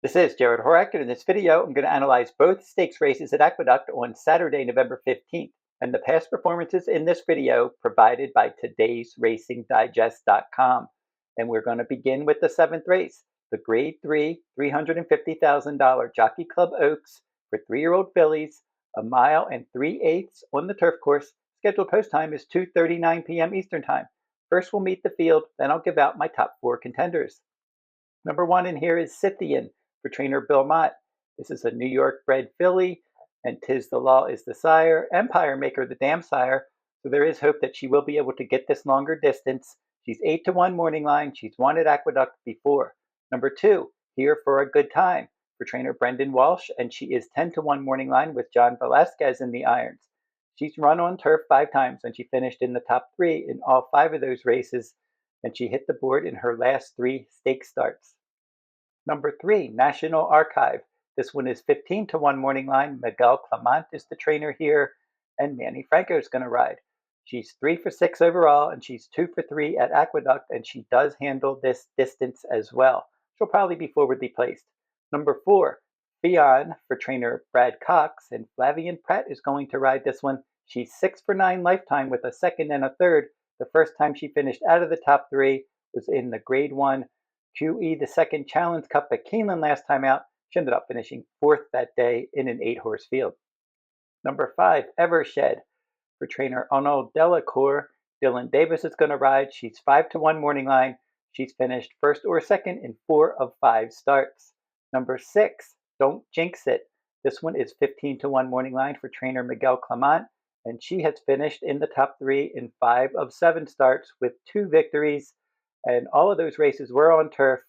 This is Jarrod Horak, and in this video I'm going to analyze both stakes races at Aqueduct on Saturday, November 15th, and the past performances in this video provided by todaysracingdigest.com. And we're going to begin with the 7th race, the Grade 3 $350,000 Jockey Club Oaks for 3-year-old fillies, a mile and 3/8 on the turf course. Scheduled post time is 2:39 p.m. Eastern Time. First we'll meet the field, then I'll give out my top 4 contenders. Number 1 in here is Scythian for trainer Bill Mott. This is a New York bred filly, and Tis the Law is the sire, Empire Maker the dam sire, so there is hope that she will be able to get this longer distance. She's 8-1 morning line. She's won at Aqueduct before. Number 2, Hereforagoodtime for trainer Brendan Walsh, and she is 10-1 morning line with John Velasquez in the irons. She's run on turf 5 times, and she finished in the top 3 in all 5 of those races, and she hit the board in her last 3 stake starts. Number 3, National Archive. This one is 15-1 morning line. Miguel Clement is the trainer here, and Manny Franco is going to ride. She's 3 for 6 overall, and she's 2 for 3 at Aqueduct, and she does handle this distance as well. She'll probably be forwardly placed. Number 4, Fionn for trainer Brad Cox, and Flavien Prat is going to ride this one. She's 6 for 9 lifetime with a second and a third. The first time she finished out of the top 3 was in the Grade 1 QE, the second Challenge Cup at Keeneland last time out. She ended up finishing 4th that day in an 8-horse field. Number 5, Evershed for trainer Arnaud Delacour. Dylan Davis is going to ride. She's 5-1 morning line. She's finished 1st or 2nd in 4 of 5 starts. Number 6, Don't Jinx It. This one is 15-1 morning line for trainer Miguel Clement, and she has finished in the top 3 in 5 of 7 starts with 2 victories. And all of those races were on turf,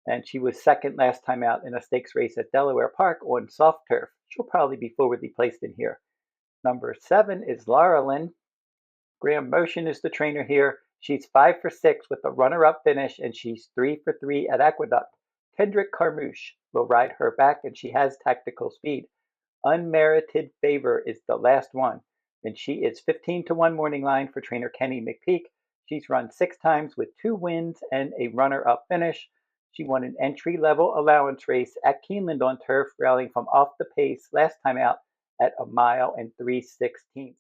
and she was 2nd last time out in a stakes race at Delaware Park on soft turf. She'll probably be forwardly placed in here. Number 7 is Laurelin. Graham Motion is the trainer here. She's 5 for 6 with a runner-up finish, and she's 3 for 3 at Aqueduct. Kendrick Carmouche will ride her back, and she has tactical speed. Unmerited Favor is the last one, and she is 15-1 morning line for trainer Kenny McPeak. She's run 6 times with 2 wins and a runner-up finish. She won an entry-level allowance race at Keeneland on turf, rallying from off the pace last time out at a mile and 3/16.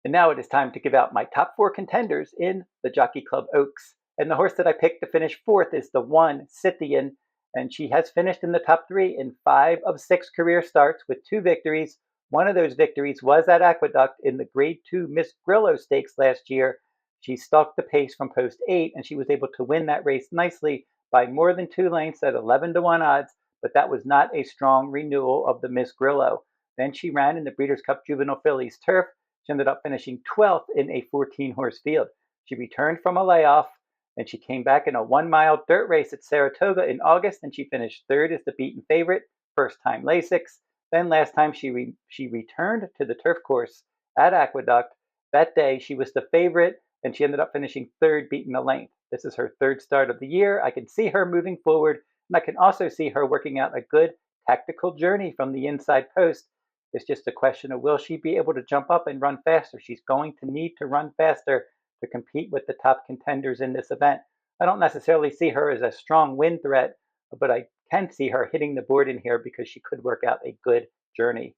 And now it is time to give out my top 4 contenders in the Jockey Club Oaks. And the horse that I picked to finish 4th is the 1, Scythian, and she has finished in the top 3 in 5 of 6 career starts with 2 victories. One of those victories was at Aqueduct in the Grade 2 Miss Grillo Stakes last year. She stalked the pace from post 8, and she was able to win that race nicely by more than 2 lengths at 11-1 odds, but that was not a strong renewal of the Miss Grillo. Then she ran in the Breeders' Cup Juvenile Fillies Turf. She ended up finishing 12th in a 14-horse field. She returned from a layoff, and she came back in a 1-mile dirt race at Saratoga in August, and she finished 3rd as the beaten favorite, first time Lasix. Then last time she returned to the turf course at Aqueduct. That day she was the favorite, and she ended up finishing 3rd, beating a length. This is her 3rd start of the year. I can see her moving forward, and I can also see her working out a good tactical journey from the inside post. It's just a question of, will she be able to jump up and run faster? She's going to need to run faster to compete with the top contenders in this event. I don't necessarily see her as a strong win threat, but I can see her hitting the board in here because she could work out a good journey.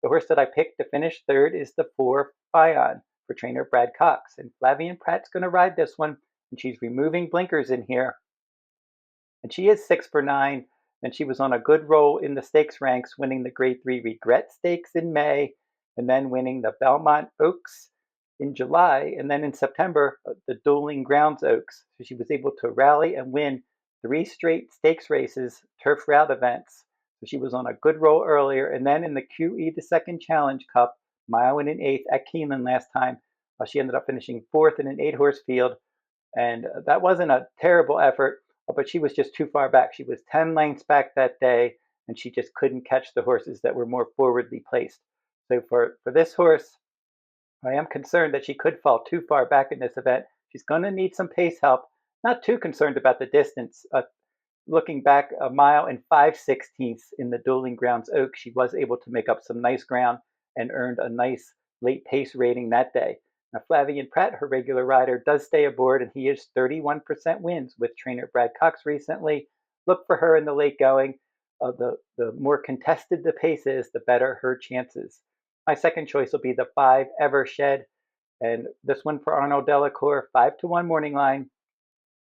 The horse that I picked to finish 3rd is the 4, Fionn for trainer Brad Cox, and Flavien Prat's going to ride this one, and she's removing blinkers in here. And she is 6 for 9, and she was on a good roll in the stakes ranks, winning the Grade 3 Regret Stakes in May, and then winning the Belmont Oaks in July, and then in September, the Dueling Grounds Oaks. So she was able to rally and win 3 straight stakes races, turf route events. So she was on a good roll earlier, and then in the QE, the second Challenge Cup, mile and an 1/8 at Keeneland last time, she ended up finishing 4th in an 8-horse field, and that wasn't a terrible effort, but she was just too far back. She was 10 lengths back that day, and she just couldn't catch the horses that were more forwardly placed. So for this horse, I am concerned that she could fall too far back in this event. She's going to need some pace help. Not too concerned about the distance. Looking back, a mile and 5/16 in the Dueling Grounds Oaks, she was able to make up some nice ground and earned a nice late pace rating that day. Now, Flavien Prat, her regular rider, does stay aboard, and he is 31% wins with trainer Brad Cox recently. Look for her in the late going. the more contested the pace is, the better her chances. My second choice will be the 5 Evershed, and this one for Arnold Delacour, 5-1 morning line.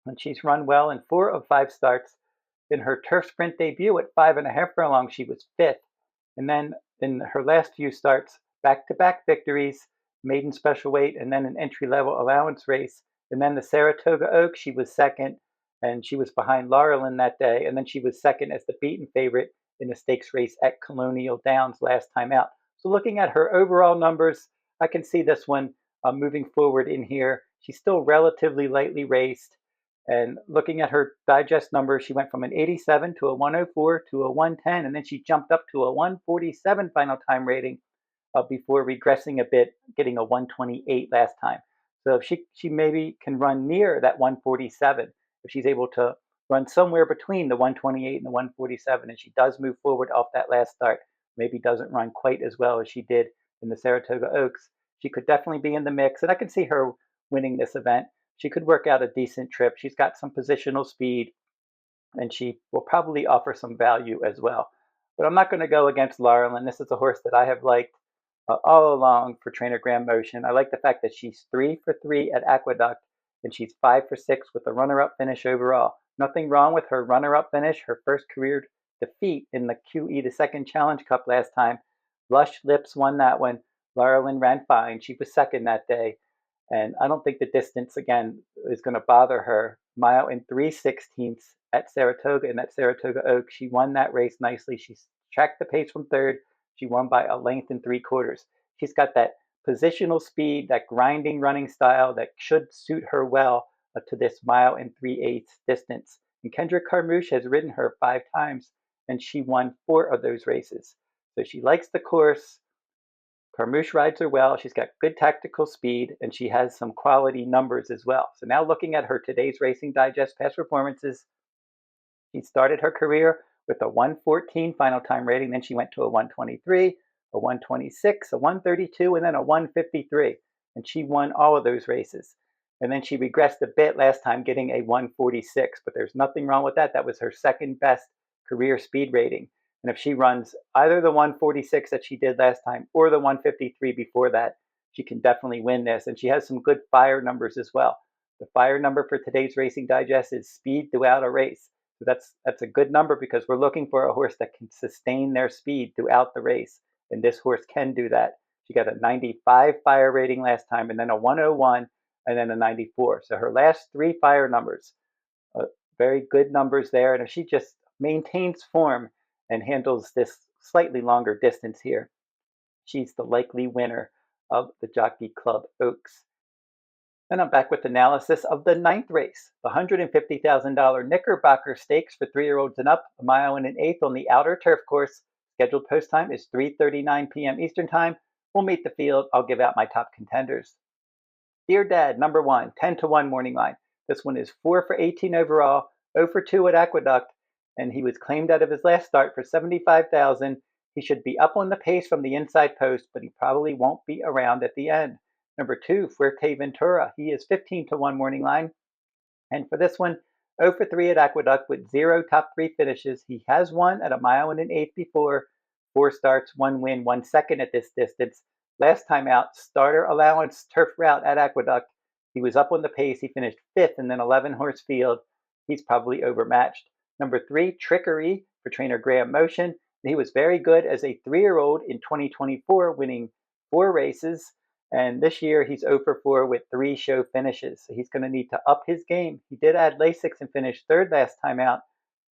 And she's run well in 4 of 5 starts. In her turf sprint debut at 5.5 furlongs, she was 5th. And then in her last few starts, back-to-back victories, maiden special weight, and then an entry-level allowance race. And then the Saratoga Oaks, she was 2nd, and she was behind Laurelin that day. And then she was 2nd as the beaten favorite in a stakes race at Colonial Downs last time out. So looking at her overall numbers, I can see this one moving forward in here. She's still relatively lightly raced. And looking at her digest numbers, she went from an 87 to a 104 to a 110, and then she jumped up to a 147 final time rating before regressing a bit, getting a 128 last time. So if she maybe can run near that 147, if she's able to run somewhere between the 128 and the 147, and she does move forward off that last start, maybe doesn't run quite as well as she did in the Saratoga Oaks, she could definitely be in the mix, and I can see her winning this event. She could work out a decent trip. She's got some positional speed, and she will probably offer some value as well. But I'm not going to go against Laurelin. This is a horse that I have liked all along for trainer Graham Motion. I like the fact that she's 3 for 3 at Aqueduct, and she's 5 for 6 with a runner-up finish overall. Nothing wrong with her runner-up finish, her first career defeat in the QE, the second Challenge Cup last time. Lush Lips won that one. Laurelin ran fine. She was 2nd that day. And I don't think the distance, again, is going to bother her. Mile and 3/16 at Saratoga and at Saratoga Oaks. She won that race nicely. She tracked the pace from 3rd. She won by a length and 3/4. She's got that positional speed, that grinding running style that should suit her well to this mile and 3/8 distance. And Kendrick Carmouche has ridden her 5 times, and she won 4 of those races. So she likes the course. Carmouche rides her well. She's got good tactical speed, and she has some quality numbers as well. So now looking at her today's Racing Digest past performances, she started her career with a 114 final time rating. Then she went to a 123, a 126, a 132, and then a 153. And she won all of those races. And then she regressed a bit last time, getting a 146. But there's nothing wrong with that. That was her second best career speed rating. And if she runs either the 146 that she did last time or the 153 before that, she can definitely win this. And she has some good fire numbers as well. The fire number for today's Racing Digest is speed throughout a race. So that's a good number because we're looking for a horse that can sustain their speed throughout the race. And this horse can do that. She got a 95 fire rating last time, and then a 101, and then a 94. So her last 3 fire numbers, very good numbers there. And if she just maintains form and handles this slightly longer distance here, she's the likely winner of the Jockey Club Oaks. Then I'm back with analysis of the 9th race, the $150,000 Knickerbocker Stakes for 3-year-olds and up, a mile and an eighth on the outer turf course. Scheduled post time is 3:39 p.m. Eastern Time. We'll meet the field. I'll give out my top contenders. Dear Dad, number 1, 10-1 morning line. This one is 4 for 18 overall, 0 for 2 at Aqueduct, and he was claimed out of his last start for $75,000. He should be up on the pace from the inside post, but he probably won't be around at the end. Number 2, Fuerteventura. He is 15-1 morning line. And for this one, 0 for 3 at Aqueduct with 0 top 3 finishes. He has won at a mile and an eighth before. 4 starts, 1 win, 1 second at this distance. Last time out, starter allowance turf route at Aqueduct. He was up on the pace. He finished 5th in an 11-horse field. He's probably overmatched. Number 3, Trikari for trainer Graham Motion. He was very good as a 3-year-old in 2024, winning 4 races. And this year, he's 0 for 4 with 3 show finishes. So he's going to need to up his game. He did add Lasix and finish 3rd last time out,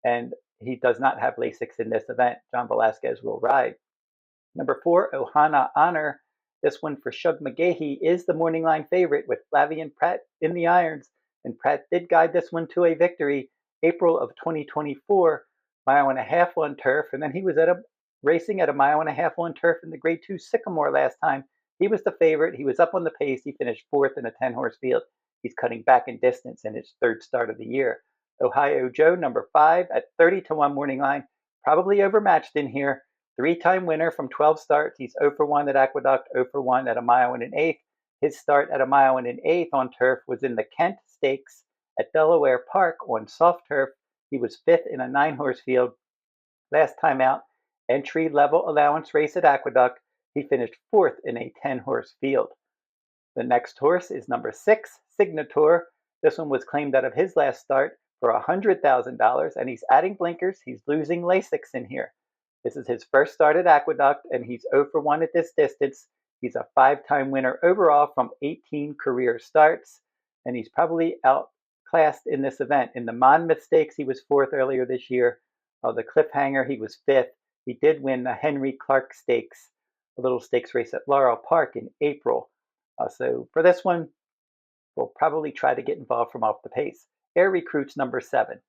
and he does not have Lasix in this event. John Velasquez will ride. Number 4, Ohana Honor. This one for Shug McGahee is the morning line favorite with Flavien Prat in the irons. And Prat did guide this one to a victory April of 2024, mile and a half on turf. And then he was racing at a mile and a half on turf in the Grade 2 Sycamore last time. He was the favorite. He was up on the pace. He finished 4th in a 10-horse field. He's cutting back in distance in his 3rd start of the year. Ohio Joe, number 5 at 30-1 morning line. Probably overmatched in here. 3-time winner from 12 starts. He's 0 for 1 at Aqueduct, 0 for 1 at a mile and an eighth. His start at a mile and an eighth on turf was in the Kent Stakes at Delaware Park on soft turf. He was 5th in a 9-horse field. Last time out, entry level allowance race at Aqueduct, he finished 4th in a 10-horse field. The next horse is number 6, Signator. This one was claimed out of his last start for $100,000, and he's adding blinkers. He's losing Lasix in here. This is his first start at Aqueduct, and he's 0 for 1 at this distance. He's a 5-time winner overall from 18 career starts, and he's probably outclassed in this event. In the Monmouth Stakes, he was 4th earlier this year. The Cliffhanger, he was 5th. He did win the Henry Clark Stakes, a little stakes race at Laurel Park in April. So for this one, we'll probably try to get involved from off the pace. Air Recruits number 7.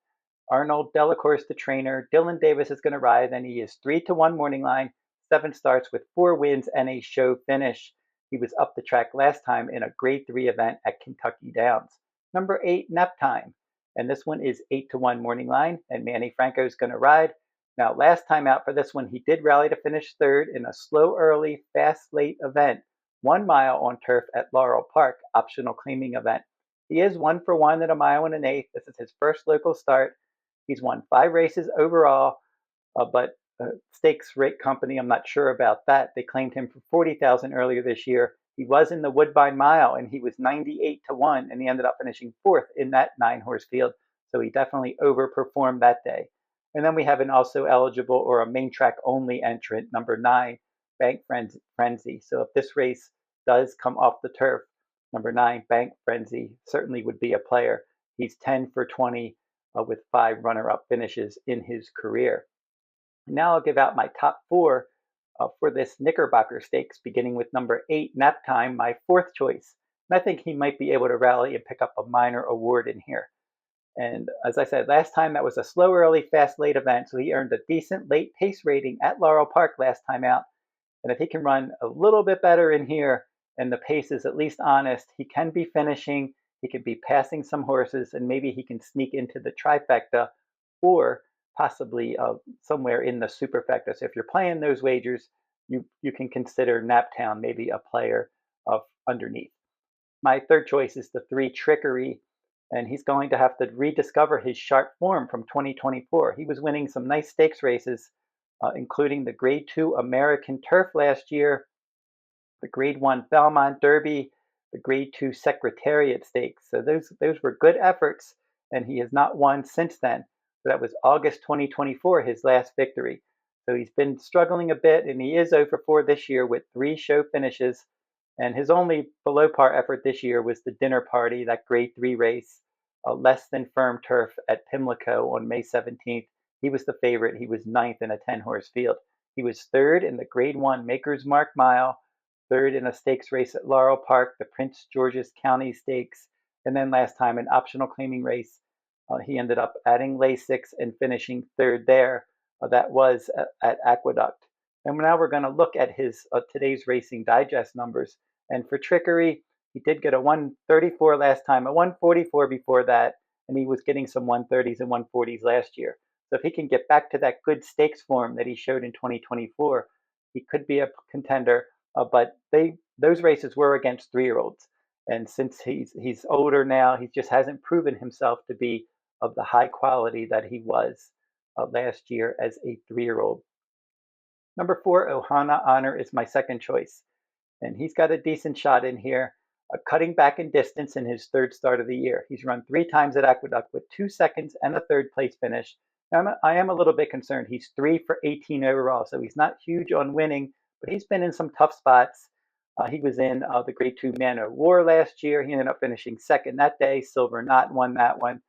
Arnold Delacour's the trainer. Dylan Davis is going to ride, and he is 3 to 1 morning line, 7 starts with 4 wins and a show finish. He was up the track last time in a Grade 3 event at Kentucky Downs. Number 8, Naptown, and this one is 8 to 1 morning line, and Manny Franco is going to ride. Now, last time out for this one, he did rally to finish 3rd in a slow early, fast late event, 1 mile on turf at Laurel Park, optional claiming event. He is 1 for 1 at a mile and an eighth. This is his first local start. He's won 5 races overall, but Stakes Rate Company, I'm not sure about that. They claimed him for $40,000 earlier this year. He was in the Woodbine Mile, and he was 98 to 1, and he ended up finishing 4th in that 9-horse field. So he definitely overperformed that day. And then we have an also eligible or a main track only entrant, number 9, Bank Frenzy. So if this race does come off the turf, number 9, Bank Frenzy, certainly would be a player. He's 10 for 20 with 5 runner-up finishes in his career. Now I'll give out my top 4 for this Knickerbocker Stakes, beginning with number 8, Naptown, my 4th choice. And I think he might be able to rally and pick up a minor award in here. And as I said, last time that was a slow early, fast late event, so he earned a decent late pace rating at Laurel Park last time out. And if he can run a little bit better in here and the pace is at least honest, he can be finishing, he could be passing some horses, and maybe he can sneak into the trifecta or possibly somewhere in the superfecta. So if you're playing those wagers, you can consider Naptown maybe a player of underneath. My 3rd choice is the 3, Trikari, and he's going to have to rediscover his sharp form from 2024. He was winning some nice stakes races, including the Grade 2 American Turf last year, the Grade 1 Belmont Derby, the Grade 2 Secretariat Stakes. So those were good efforts, and he has not won since then. So that was August 2024, his last victory. So he's been struggling a bit, and he is 0 for 4 this year with 3 show finishes. And his only below par effort this year was the dinner party, that Grade 3 race, less than firm turf at Pimlico on May 17th. He was the favorite. He was 9th in a 10-horse field. He was 3rd in the Grade 1 Maker's Mark Mile, 3rd in a stakes race at Laurel Park, the Prince George's County Stakes, and then last time an optional claiming race. He ended up adding Lasix and finishing 3rd there. That was at Aqueduct. And now we're going to look at his today's Racing Digest numbers. And for Trikari, he did get a 134 last time, a 144 before that, and he was getting some 130s and 140s last year. So if he can get back to that good stakes form that he showed in 2024, he could be a contender. But those races were against 3-year-olds. And since he's older now, he just hasn't proven himself to be of the high quality that he was last year as a 3-year-old. Number 4, Ohana Honor is my 2nd choice. And he's got a decent shot in here, cutting back in distance in his 3rd start of the year. He's run 3 times at Aqueduct with 2 seconds and a 3rd place finish. Now, I am a little bit concerned. He's 3 for 18 overall, so he's not huge on winning, but he's been in some tough spots. He was in the Grade 2 Man of War last year. He ended up finishing 2nd that day. Silver Knot won that one.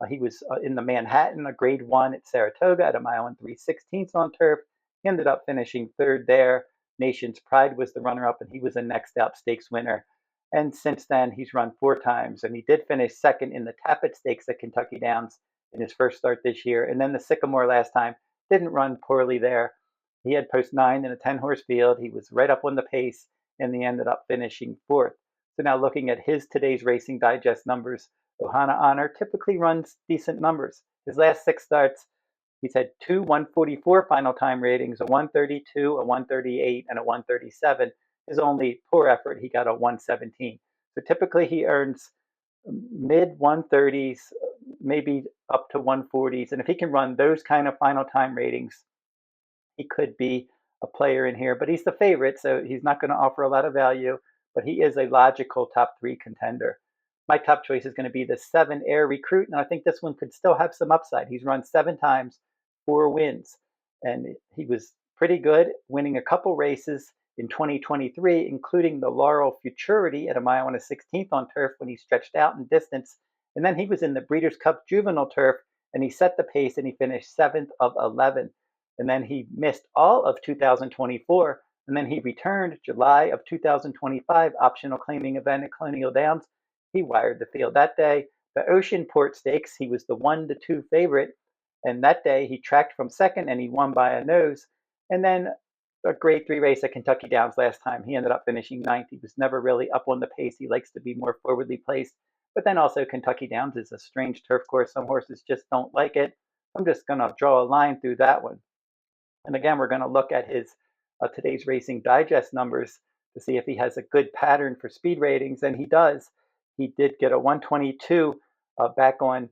He was in the Manhattan, a Grade 1 at Saratoga at a mile and 3/16 on turf. He ended up finishing 3rd there. Nation's Pride was the runner-up, and he was a next out stakes winner. And since then, he's run 4 times, and he did finish 2nd in the Tappet Stakes at Kentucky Downs in his first start this year. And then the Sycamore last time didn't run poorly there. He had post 9 in a 10-horse field. He was right up on the pace, and he ended up finishing 4th. So now looking at his today's Racing Digest numbers, Ohana Honor typically runs decent numbers. His last 6 starts, he's had 2 144 final time ratings, a 132, a 138, and a 137. His only poor effort, he got a 117. So typically he earns mid 130s, maybe up to 140s. And if he can run those kind of final time ratings he could be a player in here, but he's the favorite, so he's not going to offer a lot of value, but he is a logical top 3 contender. My top choice is going to be the 7 Air Recruit, and I think this one could still have some upside. He's run 7 times, 4 wins, and he was pretty good, winning a couple races in 2023, including the Laurel Futurity at a mile and a 16th on turf when he stretched out in distance. And then he was in the Breeders' Cup Juvenile Turf, and he set the pace, and he finished 7th of 11. And then he missed all of 2024, and then he returned July of 2025, optional claiming event at Colonial Downs. He wired the field that day. The Oceanport Stakes, he was the 1-2 favorite, and that day he tracked from second and he won by a nose. And then a grade 3 race at Kentucky Downs last time, he ended up finishing 9th. He was never really up on the pace. He likes to be more forwardly placed. But then also Kentucky Downs is a strange turf course. Some horses just don't like it. I'm just going to draw a line through that one. And again, we're going to look at his today's Racing Digest numbers to see if he has a good pattern for speed ratings, and he does. He did get a 122 back on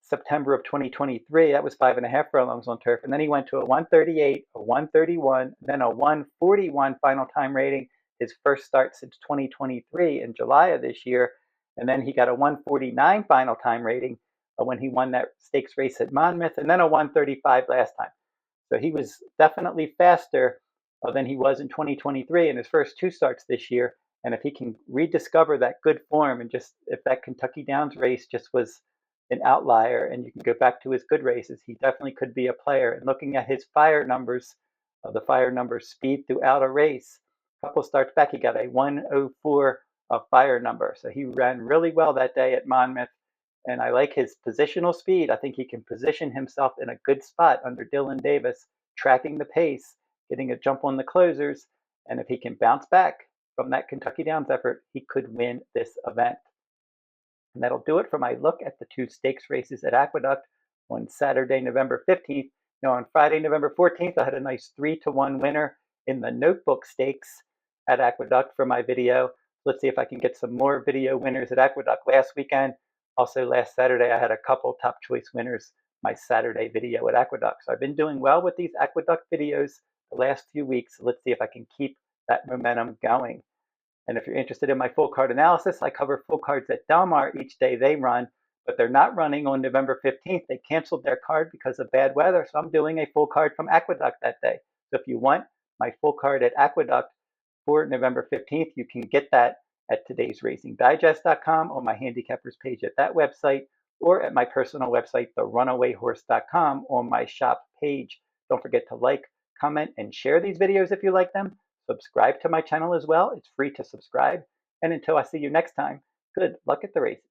September of 2023. That was 5.5 furlongs on turf. And then he went to a 138, a 131, then a 141 final time rating, his first start since 2023 in July of this year. And then he got a 149 final time rating when he won that stakes race at Monmouth, and then a 135 last time. So he was definitely faster than he was in 2023 in his first 2 starts this year. And if he can rediscover that good form, and just if that Kentucky Downs race just was an outlier and you can go back to his good races, he definitely could be a player. And looking at his fire numbers, the fire numbers speed throughout a race, a couple starts back, he got a 104 fire number. So he ran really well that day at Monmouth. And I like his positional speed. I think he can position himself in a good spot under Dylan Davis, tracking the pace, getting a jump on the closers. And if he can bounce back from that Kentucky Downs effort, he could win this event. And that'll do it for my look at the 2 stakes races at Aqueduct on Saturday, November 15th. Now on Friday, November 14th, I had a nice 3-1 winner in the Notebook Stakes at Aqueduct for my video. Let's see if I can get some more video winners at Aqueduct. Last weekend, also last Saturday, I had a couple top choice winners, my Saturday video at Aqueduct. So I've been doing well with these Aqueduct videos the last few weeks. So let's see if I can keep that momentum going. And if you're interested in my full card analysis, I cover full cards at Del Mar each day they run, but they're not running on November 15th. They canceled their card because of bad weather. So I'm doing a full card from Aqueduct that day. So if you want my full card at Aqueduct for November 15th, you can get that at todaysracingdigest.com, on my handicappers page at that website, or at my personal website, therunawayhorse.com, on my shop page. Don't forget to like, comment, and share these videos if you like them. Subscribe to my channel as well. It's free to subscribe. And until I see you next time, good luck at the races.